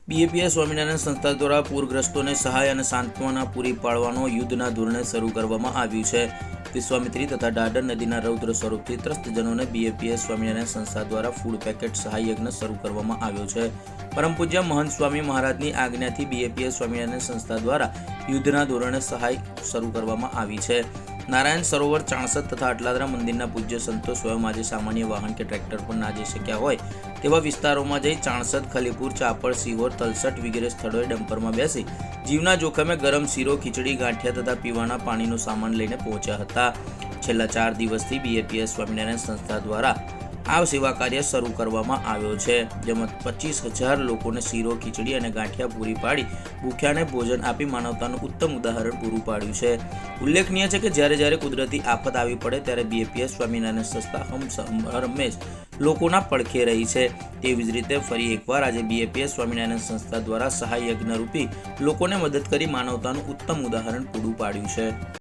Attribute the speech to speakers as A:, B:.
A: BAPS Swaminarayan સંસ્થા દ્વારા પૂરગ્રસ્તોને સહાય અને સાંત્વના પૂરી પાડવાનો યુદ્ધના ધોરણે શરૂ કરવામાં આવ્યું છે। વિશ્વામિત્રી તથા ડાડર નદીના રૌદ્ર સ્વરૂપથી ત્રસ્તજનોને બીએપીએસ સ્વામિનારાયણ સંસ્થા દ્વારા ફૂડ પેકેટ સહાય યજ્ઞ શરૂ કરવામાં આવ્યો છે। પરમ પૂજ્ય મહંત સ્વામી મહારાજની આજ્ઞાથી બીએપીએસ સ્વામિનારાયણ સંસ્થા દ્વારા યુદ્ધના ધોરણે સહાય શરૂ કરવામાં આવી છે। નારાયણ સરોવર, ચાણસદ તથા અટલાદરા મંદિરના પૂજ્ય સંતો સ્વયં આજે સામાન્ય વાહન કે ટ્રેક્ટર પર ના જઈ શક્યા હોય તેવા વિસ્તારોમાં જઈ ચાણસદ, ખલીપુર, ચાપડ, સિહોર, તલસટ વગેરે સ્થળોએ ડમ્પરમાં બેસી જીવના જોખમે ગરમ શીરો, ખીચડી, ગાંઠિયા તથા પીવાના પાણીનો સામાન લઈને પહોંચ્યા હતા। છેલ્લા 4 દિવસથી બીએપીએસ સ્વામિનારાયણ સંસ્થા દ્વારા આ સેવા કાર્ય શરૂ કરવામાં આવ્યો છે, જેમાં 25,000 લોકોને શીરો, ખીચડી અને ગાંઠિયા પૂરી પાડી ભૂખ્યાને ભોજન આપી માનવતાનું ઉત્તમ ઉદાહરણ પૂરું પાડ્યું છે। ઉલ્લેખનીય છે કે જ્યારે કુદરતી આફત આવી પડે ત્યારે બીએપીએસ સ્વામિનારાયણ સંસ્થા હંમેશ લોકોના પડખે રહી છે। તેવી જ રીતે ફરી એકવાર આજે બીએપીએસ સ્વામિનારાયણ સંસ્થા દ્વારા સહાય યજ્ઞ રૂપી લોકોને મદદ કરી માનવતાનું ઉત્તમ ઉદાહરણ પૂરું પાડ્યું છે।